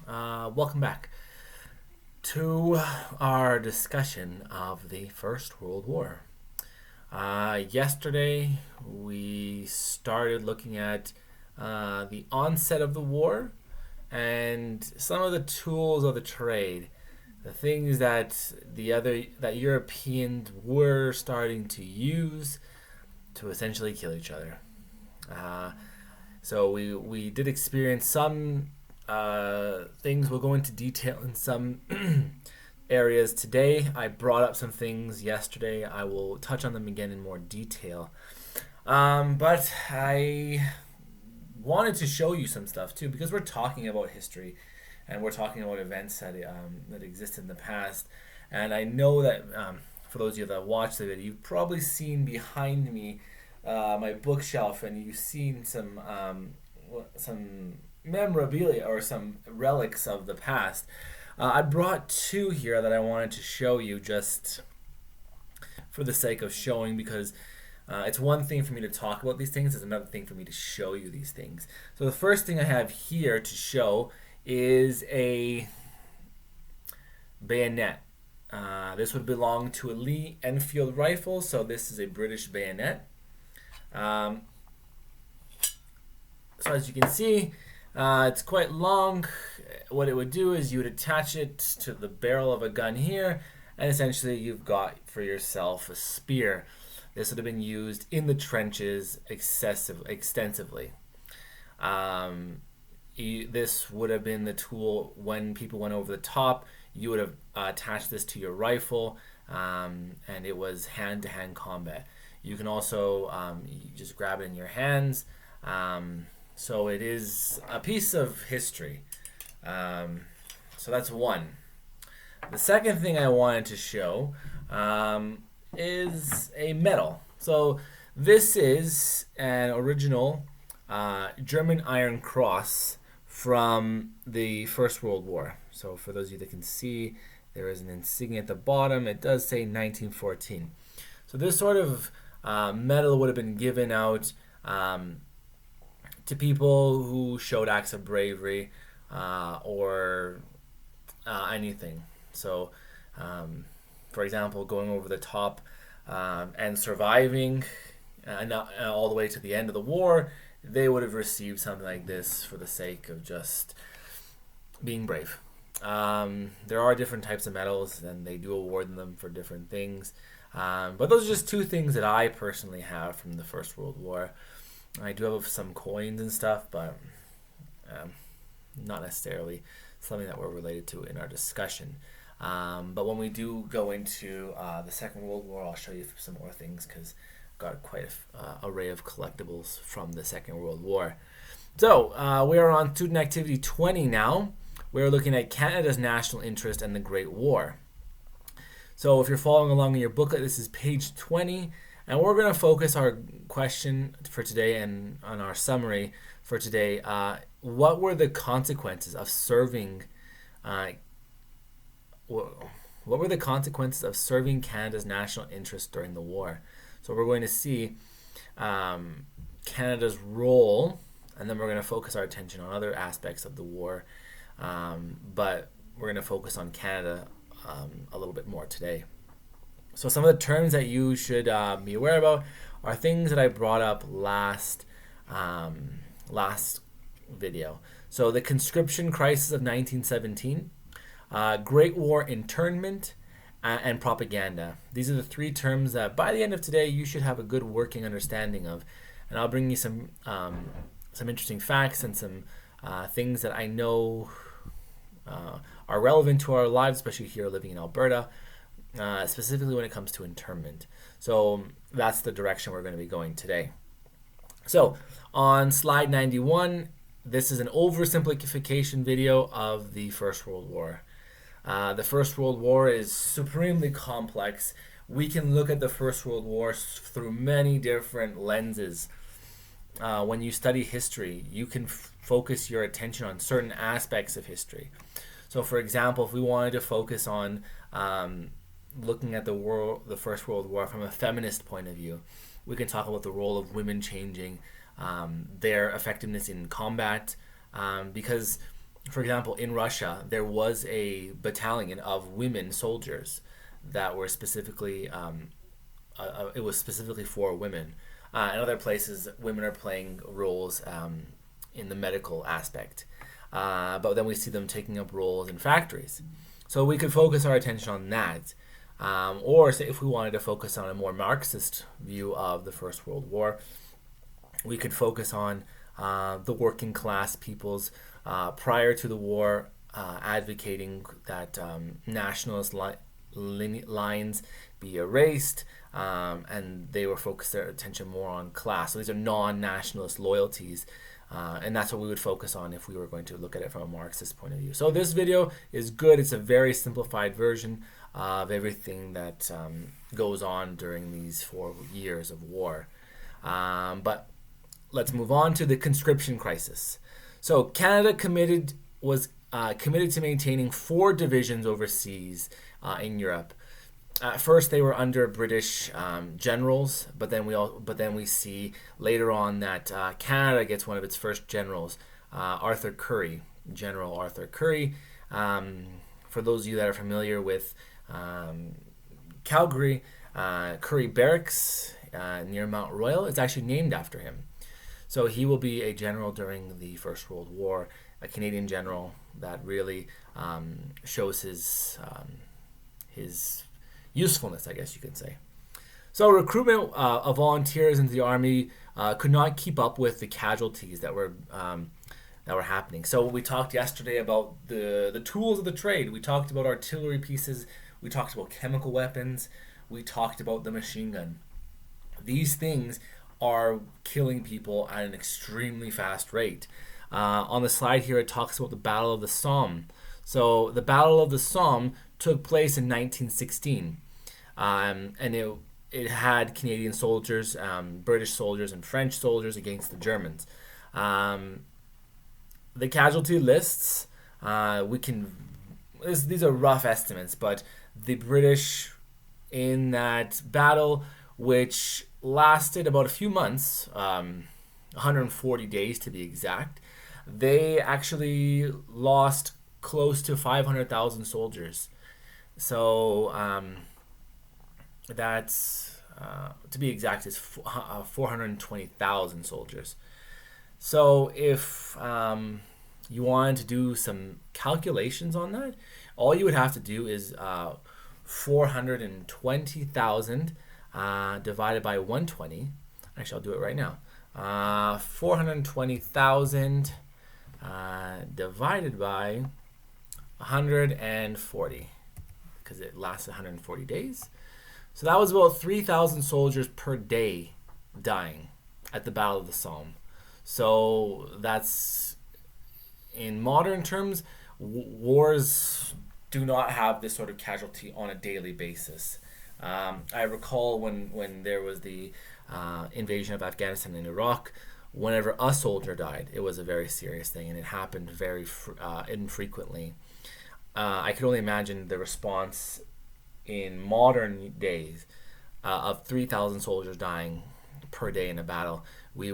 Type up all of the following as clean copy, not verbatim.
Welcome back to our discussion of the First World War. Yesterday, we started looking at the onset of the war and some of the tools of the trade, the things that Europeans were starting to use to essentially kill each other. Uh, so we did experience some things. We'll go into detail in some areas today. I brought up some things yesterday. I will touch on them again in more detail. But I wanted to show you some stuff too because we're talking about history and we're talking about events that existed in the past. And I know that for those of you that watch the video, you've probably seen behind me my bookshelf, and you've seen some memorabilia or some relics of the past. I brought two here that I wanted to show you just for the sake of showing, because it's one thing for me to talk about these things, it's another thing for me to show you these things. So the first thing I have here to show is a bayonet. This would belong to a Lee Enfield rifle, so this is a British bayonet. So as you can see, it's quite long. What it would do is you would attach it to the barrel of a gun here, and essentially you've got for yourself a spear. This would have been used in the trenches extensively. This would have been the tool when people went over the top. You would have attached this to your rifle, and it was hand-to-hand combat. You can also you just grab it in your hands. So it is a piece of history. So that's one. The second thing I wanted to show is a medal. So this is an original German Iron Cross from the First World War. So for those of you that can see, there is an insignia at the bottom. It does say 1914. So this sort of medal would have been given out to people who showed acts of bravery or anything. So, for example, going over the top and surviving all the way to the end of the war, they would have received something like this for the sake of just being brave. There are different types of medals, and they do award them for different things. But those are just two things that I personally have from the First World War. I do have some coins and stuff, but not necessarily something that we're related to in our discussion. But when we do go into the Second World War, I'll show you some more things because I've got quite an array of collectibles from the Second World War. So we are on Student Activity 20 now. We're looking at Canada's national interest and the Great War. So if you're following along in your booklet, this is page 20. And we're going to focus our question for today and on our summary for today. What were the consequences of serving? What were the consequences of serving Canada's national interest during the war? So we're going to see Canada's role, and then we're going to focus our attention on other aspects of the war. But we're going to focus on Canada a little bit more today. So some of the terms that you should be aware about are things that I brought up last video. So the conscription crisis of 1917, Great War internment, and propaganda. These are the three terms that by the end of today you should have a good working understanding of. And I'll bring you some interesting facts and some things that I know are relevant to our lives, especially here living in Alberta. Specifically when it comes to internment. So that's the direction we're going to be going today. So on slide 91, this is an oversimplification video of the First World War. The First World War is supremely complex. We can look at the First World War through many different lenses. When you study history, you can focus your attention on certain aspects of history. So for example, if we wanted to focus on looking at the First World War from a feminist point of view, we can talk about the role of women changing, their effectiveness in combat, because for example, in Russia, there was a battalion of women soldiers that were specifically, it was specifically for women. In other places, women are playing roles in the medical aspect. But then we see them taking up roles in factories. So we could focus our attention on that. Or say if we wanted to focus on a more Marxist view of the First World War, we could focus on the working class peoples prior to the war, advocating that nationalist lines be erased, and they were focused their attention more on class. So these are non-nationalist loyalties, and that's what we would focus on if we were going to look at it from a Marxist point of view. So this video is good. It's a very simplified version of everything that goes on during these 4 years of war. But let's move on to the conscription crisis. So Canada was committed to maintaining 4 divisions overseas in Europe. At first, they were under British generals, but then we see later on that Canada gets one of its first generals, Arthur Currie, General Arthur Currie. For those of you that are familiar with Calgary, Currie Barracks near Mount Royal, it's actually named after him. So he will be a general during the First World War, a Canadian general that really shows his usefulness, I guess you could say. So recruitment of volunteers into the army could not keep up with the casualties that were happening. So we talked yesterday about the tools of the trade. We talked about artillery pieces. We talked about chemical weapons. We talked about the machine gun. These things are killing people at an extremely fast rate. On the slide here, it talks about the Battle of the Somme. So the Battle of the Somme took place in 1916, and it had Canadian soldiers, British soldiers, and French soldiers against the Germans. The casualty lists, these are rough estimates, but the British in that battle, which lasted about a few months, 140 days to be exact, they actually lost close to 500,000 soldiers. So that's, to be exact, is 420,000 soldiers. So if you wanted to do some calculations on that, all you would have to do is 420,000 divided by 120. Actually, I'll do it right now. 420,000 divided by 140, because it lasted 140 days. So that was about 3,000 soldiers per day dying at the Battle of the Somme. So that's, in modern terms, wars do not have this sort of casualty on a daily basis. I recall when there was the invasion of Afghanistan and Iraq, whenever a soldier died, it was a very serious thing, and it happened very infrequently. I could only imagine the response in modern days of 3,000 soldiers dying per day in a battle. The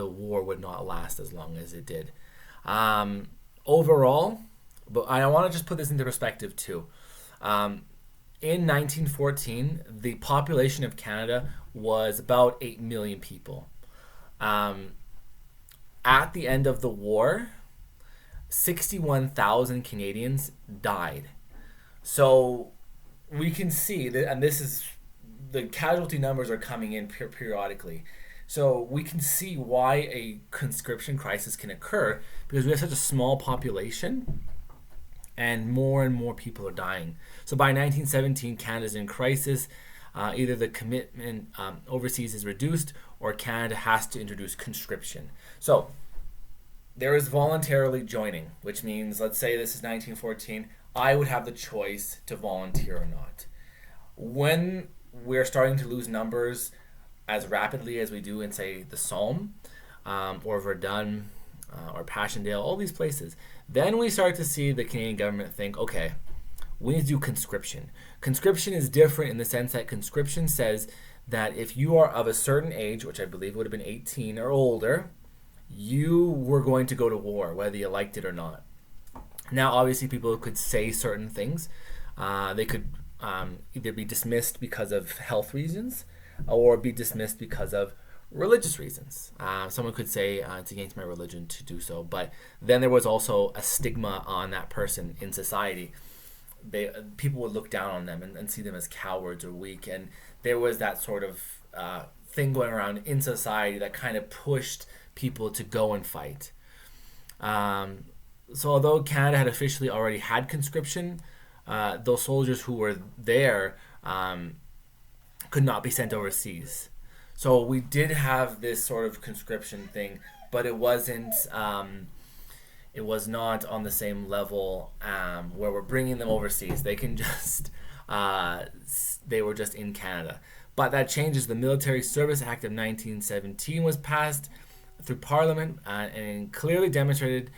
war would not last as long as it did. Overall, but I want to just put this into perspective too. In 1914, the population of Canada was about 8 million people. At the end of the war, 61,000 Canadians died. So we can see that, and this is, the casualty numbers are coming in periodically. So we can see why a conscription crisis can occur, because we have such a small population and more people are dying. So by 1917, Canada's in crisis. Either the commitment overseas is reduced, or Canada has to introduce conscription. So there is voluntarily joining, which means, let's say this is 1914, I would have the choice to volunteer or not. When we're starting to lose numbers as rapidly as we do in, say, the Somme, or Verdun, or Passchendaele, all these places, then we start to see the Canadian government think, okay, we need to do conscription. Conscription is different in the sense that conscription says that if you are of a certain age, which I believe would have been 18 or older, you were going to go to war, whether you liked it or not. Now, obviously, people could say certain things. They could either be dismissed because of health reasons or be dismissed because of religious reasons. Someone could say it's against my religion to do so, but then there was also a stigma on that person in society. People would look down on them and see them as cowards or weak, and there was that sort of thing going around in society that kind of pushed people to go and fight. So although Canada had officially already had conscription, those soldiers who were there could not be sent overseas. So we did have this sort of conscription thing, but it wasn't. It was not on the same level where we're bringing them overseas. They can just. They were just in Canada. But that changes. The Military Service Act of 1917 was passed through Parliament and clearly demonstrated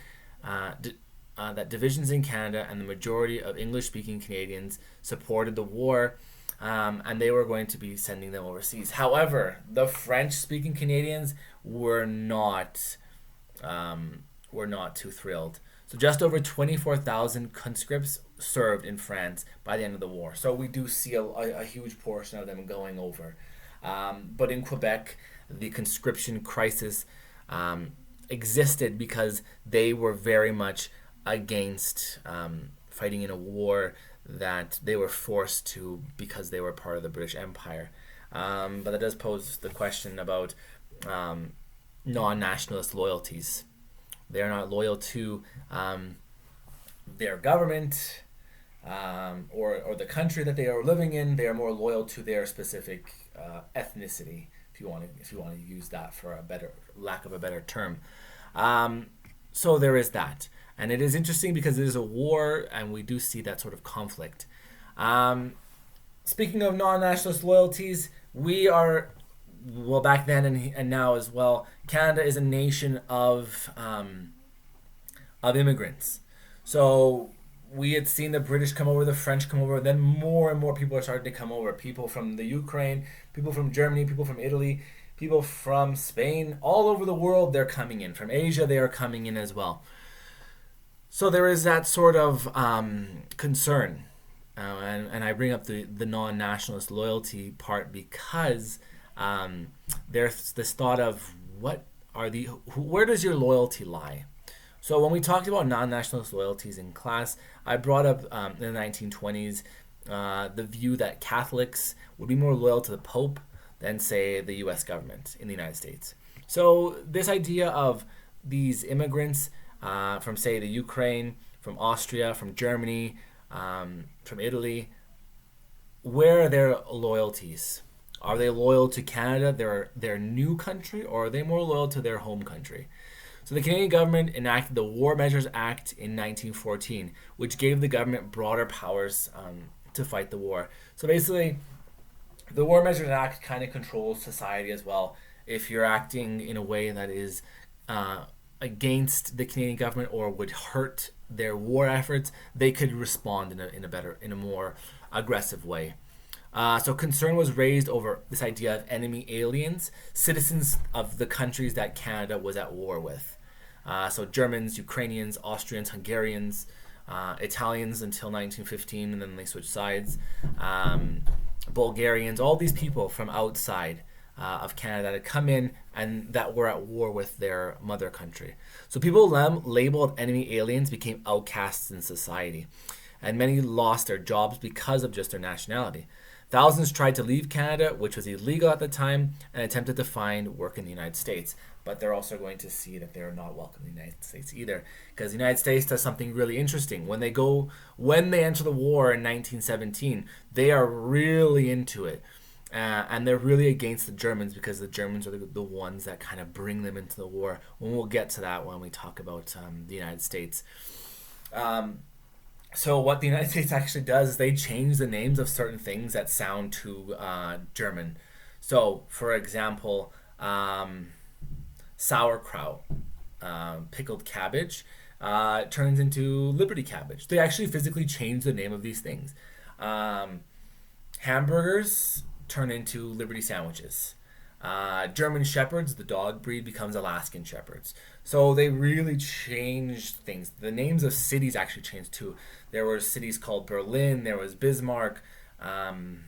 that divisions in Canada and the majority of English-speaking Canadians supported the war, and they were going to be sending them overseas. However, the French-speaking Canadians were not too thrilled. So just over 24,000 conscripts served in France by the end of the war. So we do see a huge portion of them going over. But in Quebec, the conscription crisis existed because they were very much against fighting in a war that they were forced to because they were part of the British Empire. But that does pose the question about non-nationalist loyalties. They're not loyal to their government or the country that they are living in. They are more loyal to their specific ethnicity, if you want to use that for a better lack of a better term. So there is that, and it is interesting because it is a war, and we do see that sort of conflict. Speaking of non-nationalist loyalties, we are. Well, back then and now as well, Canada is a nation of immigrants. So we had seen the British come over, the French come over, then more and more people are starting to come over. People from the Ukraine, people from Germany, people from Italy, people from Spain, all over the world they're coming in. From Asia they are coming in as well. So there is that sort of concern. And I bring up the non-nationalist loyalty part because there's this thought of where does your loyalty lie? So when we talked about non-nationalist loyalties in class, I brought up in the 1920s the view that Catholics would be more loyal to the Pope than, say, the U.S. government in the United States. So this idea of these immigrants from, say, the Ukraine, from Austria, from Germany, from Italy, where are their loyalties? Are they loyal to Canada, their new country, or are they more loyal to their home country? So the Canadian government enacted the War Measures Act in 1914, which gave the government broader powers to fight the war. So basically, the War Measures Act kind of controls society as well. If you're acting in a way that is against the Canadian government or would hurt their war efforts, they could respond in a more aggressive way. So concern was raised over this idea of enemy aliens, citizens of the countries that Canada was at war with. So Germans, Ukrainians, Austrians, Hungarians, Italians until 1915, and then they switched sides. Bulgarians, all these people from outside of Canada that had come in and that were at war with their mother country. So people labeled enemy aliens became outcasts in society, and many lost their jobs because of just their nationality. Thousands tried to leave Canada, which was illegal at the time, and attempted to find work in the United States. But they're also going to see that they're not welcome in the United States either, because the United States does something really interesting. When they enter the war in 1917, they are really into it. And they're really against the Germans because the Germans are the ones that kind of bring them into the war. And we'll get to that when we talk about the United States. So what the United States actually does is they change the names of certain things that sound too German. So, for example, sauerkraut, pickled cabbage, turns into Liberty cabbage. They actually physically change the name of these things. Hamburgers turn into Liberty sandwiches. German Shepherds, the dog breed, becomes Alaskan Shepherds. So they really changed things. The names of cities actually changed too. There were cities called Berlin, there was Bismarck, um,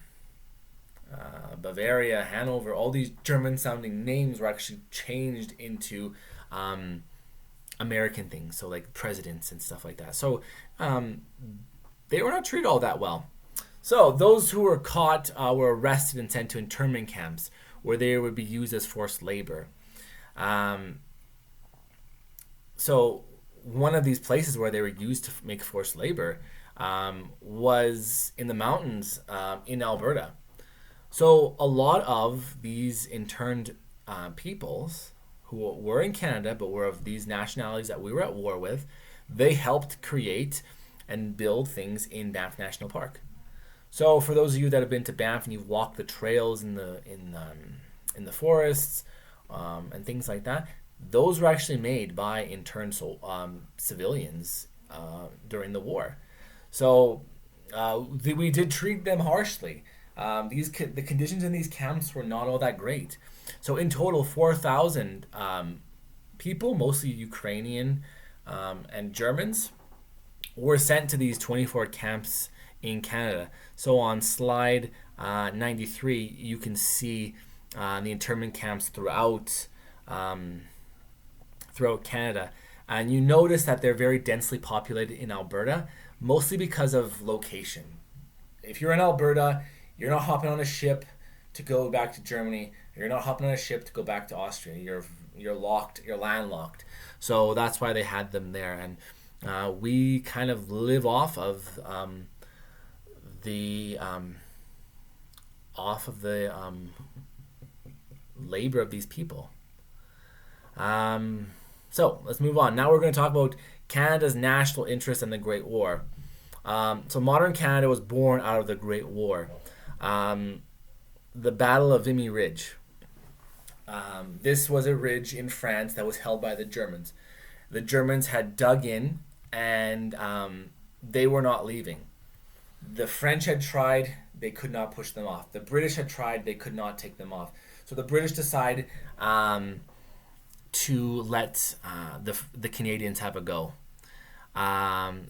Bavaria, Hanover. All these German-sounding names were actually changed into um, American things, so like presidents and stuff like that. So um, they were not treated all that well. So those who were caught were arrested and sent to internment camps where they would be used as forced labor. Um, so one of these places where they were used to make forced labor was in the mountains in Alberta. So a lot of these interned peoples who were in Canada but were of these nationalities that we were at war with, they helped create and build things in Banff National Park. So for those of you that have been to Banff and you've walked the trails in the forests and things like that, those were actually made by interned civilians during the war. So we did treat them harshly. The conditions in these camps were not all that great. So in total, 4,000 people, mostly Ukrainian and Germans, were sent to these 24 camps in Canada. So on slide 93, you can see the internment camps throughout Canada. And you notice that they're very densely populated in Alberta, mostly because of location. If you're in Alberta, you're not hopping on a ship to go back to Germany. You're not hopping on a ship to go back to Austria. You're locked. You're landlocked. So that's why they had them there. And we kind of live off of the labor of these people. So let's move on. Now we're going to talk about Canada's national interest in the Great War. So modern Canada was born out of the Great War. The Battle of Vimy Ridge. This was a ridge in France that was held by the Germans. The Germans had dug in and they were not leaving. The French had tried, they could not push them off. The British had tried, they could not take them off. So the British decided to let the Canadians have a go.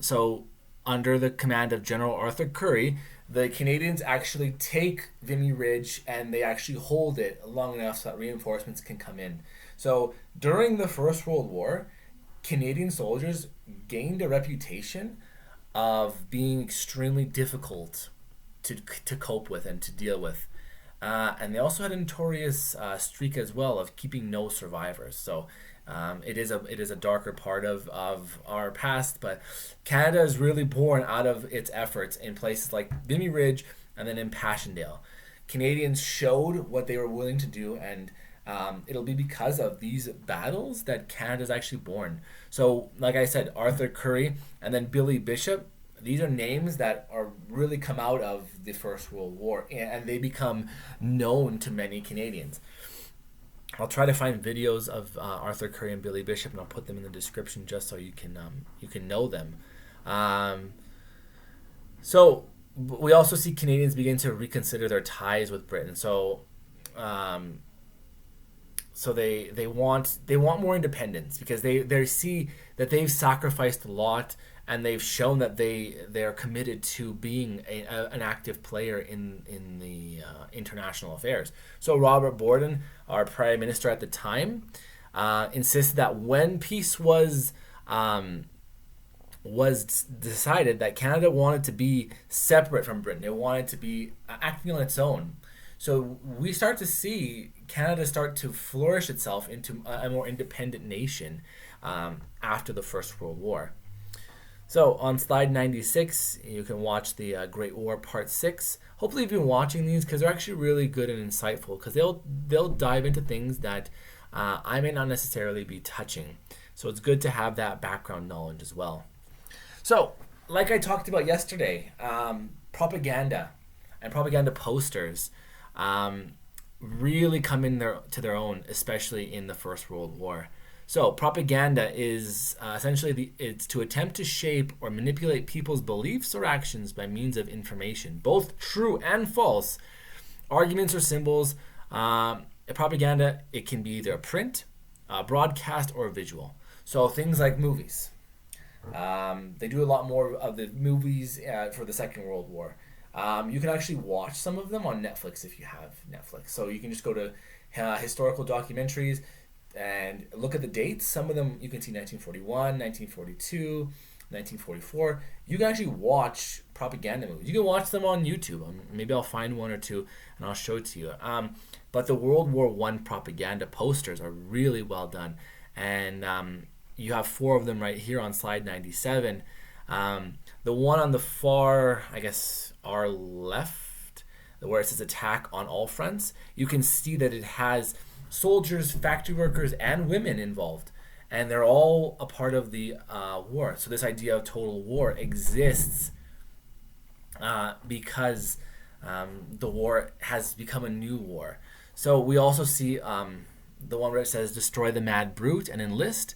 So under the command of General Arthur Currie, the Canadians actually take Vimy Ridge and they actually hold it long enough so that reinforcements can come in. So during the First World War, Canadian soldiers gained a reputation of being extremely difficult to cope with and to deal with. And they also had a notorious streak as well of keeping no survivors. So it is a darker part of our past, but Canada is really born out of its efforts in places like Vimy Ridge and then in Passchendaele. Canadians showed what they were willing to do, and it'll be because of these battles that Canada is actually born. So, like I said, Arthur Currie and then Billy Bishop, these are names that are really come out of the First World War, and they become known to many Canadians. I'll try to find videos of Arthur Currie and Billy Bishop, and I'll put them in the description just so you can know them. So we also see Canadians begin to reconsider their ties with Britain. So they want more independence because they see that they've sacrificed a lot, and they've shown that they're committed to being an active player in the international affairs. So Robert Borden, our prime minister at the time, insisted that when peace was decided, that Canada wanted to be separate from Britain. It wanted to be acting on its own. So we start to see Canada start to flourish itself into a more independent nation after the First World War. So on slide 96, you can watch the Great War Part 6. Hopefully you've been watching these because they're actually really good and insightful, because they'll dive into things that I may not necessarily be touching. So it's good to have that background knowledge as well. So, like I talked about yesterday, propaganda and propaganda posters really come to their own, especially in the First World War. So propaganda is essentially it's to attempt to shape or manipulate people's beliefs or actions by means of information, both true and false, arguments or symbols, propaganda, it can be either a print, broadcast, or visual. So things like movies. They do a lot more of the movies for the Second World War. You can actually watch some of them on Netflix if you have Netflix. So you can just go to historical documentaries and look at the dates. Some of them you can see 1941, 1942, 1944. You can actually watch propaganda movies. You can watch them on YouTube. Maybe I'll find one or two and I'll show it to you. But the World War One propaganda posters are really well done, and you have four of them right here on slide 97. The one on the far, I guess, our left, where it says attack on all fronts, you can see that it has soldiers, factory workers, and women involved. And they're all a part of the war. So this idea of total war exists because the war has become a new war. So we also see the one where it says destroy the mad brute and enlist.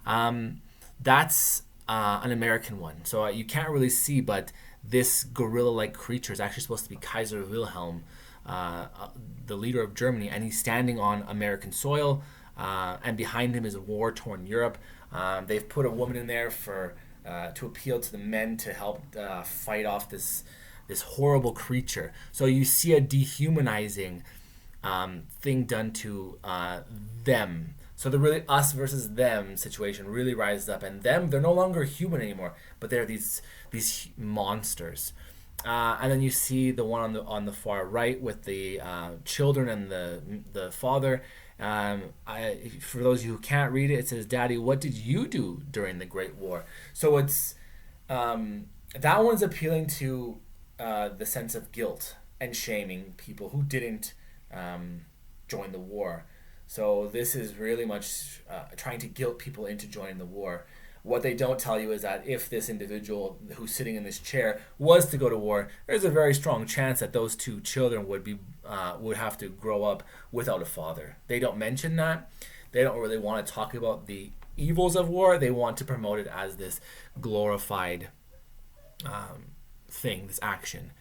That's an American one. So you can't really see, but this gorilla-like creature is actually supposed to be Kaiser Wilhelm, the leader of Germany, and he's standing on American soil, and behind him is war-torn Europe. They've put a woman in there for to appeal to the men to help fight off this horrible creature. So you see a dehumanizing thing done to them. So the really us versus them situation really rises up, and them, they're no longer human anymore, but they're these monsters. And then you see the one on the far right with the children and the father. For those of you who can't read it, it says, "Daddy, what did you do during the Great War?" So it's that one's appealing to the sense of guilt and shaming people who didn't join the war. So this is really much trying to guilt people into joining the war. What they don't tell you is that if this individual who's sitting in this chair was to go to war, there's a very strong chance that those two children would have to grow up without a father. They don't mention that. They don't really want to talk about the evils of war. They want to promote it as this glorified thing, this action.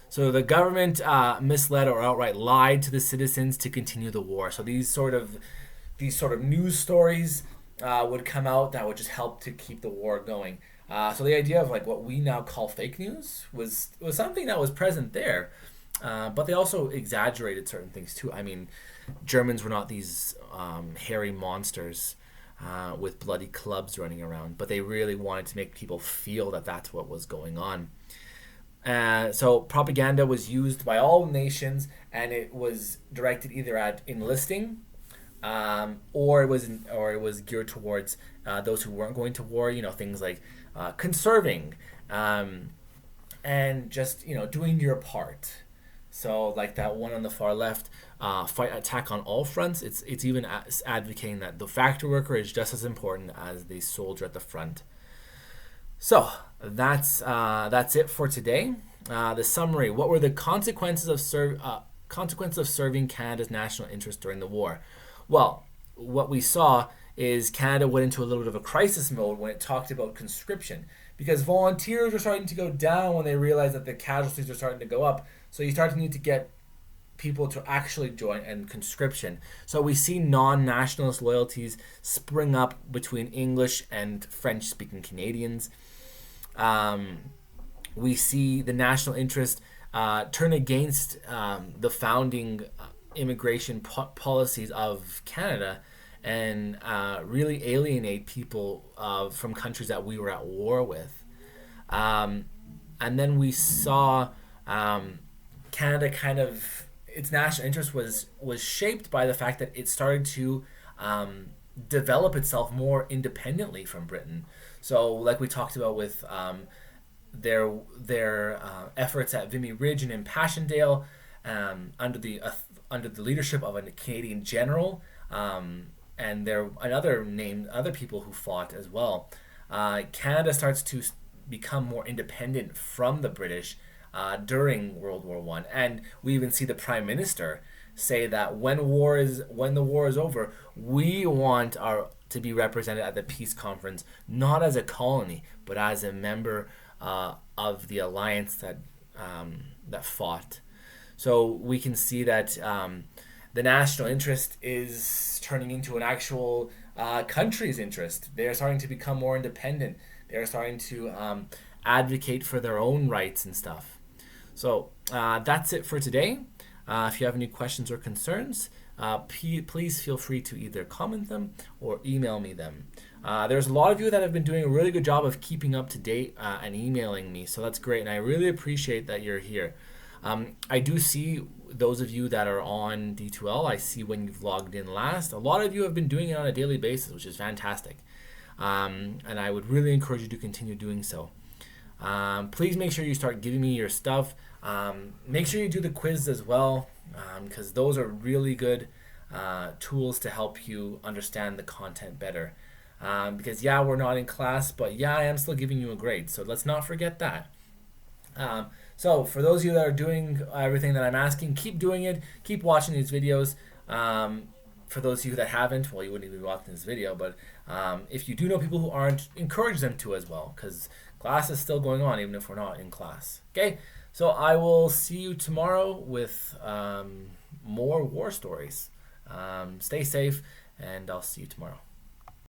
So the government misled or outright lied to the citizens to continue the war. So these sort of news stories would come out that would just help to keep the war going. So the idea of like what we now call fake news was something that was present there, but they also exaggerated certain things too. I mean, Germans were not these hairy monsters with bloody clubs running around, but they really wanted to make people feel that that's what was going on. So propaganda was used by all nations, and it was directed either at enlisting, or it was geared towards those who weren't going to war. You know, things like conserving, and just doing your part. So like that one on the far left, fight attack on all fronts. It's even advocating that the factory worker is just as important as the soldier at the front. So that's it for today. The summary: what were the consequences of serving Canada's national interest during the war? Well, what we saw is Canada went into a little bit of a crisis mode when it talked about conscription, because volunteers were starting to go down when they realized that the casualties were starting to go up. So you start to need to get people to actually join and conscription. So we see non-nationalist loyalties spring up between English and French-speaking Canadians. We see the national interest turn against the founding immigration policies of Canada and really alienate people from countries that we were at war with. And then we saw Canada kind of, its national interest was shaped by the fact that it started to develop itself more independently from Britain. So like we talked about with their efforts at Vimy Ridge and in Passchendaele, under the leadership of a Canadian general, and there other people who fought as well. Canada starts to become more independent from the British during World War I, and we even see the Prime Minister say that when the war is over, we want to be represented at the peace conference, not as a colony, but as a member of the alliance that fought. So we can see that the national interest is turning into an actual country's interest. They're starting to become more independent. They're starting to advocate for their own rights and stuff. So that's it for today. If you have any questions or concerns, please feel free to either comment them or email me them. There's a lot of you that have been doing a really good job of keeping up to date and emailing me, so that's great, and I really appreciate that you're here. I do see those of you that are on D2L. I see when you've logged in last. A lot of you have been doing it on a daily basis, which is fantastic, and I would really encourage you to continue doing so. Please make sure you start giving me your stuff. Make sure you do the quiz as well, because those are really good tools to help you understand the content better. Because yeah, we're not in class, but yeah, I am still giving you a grade, so let's not forget that. So for those of you that are doing everything that I'm asking, keep doing it. Keep watching these videos. For those of you that haven't, well, you wouldn't even be watching this video, but if you do know people who aren't, encourage them to as well, because class is still going on even if we're not in class. Okay, so I will see you tomorrow with more war stories. Stay safe, and I'll see you tomorrow.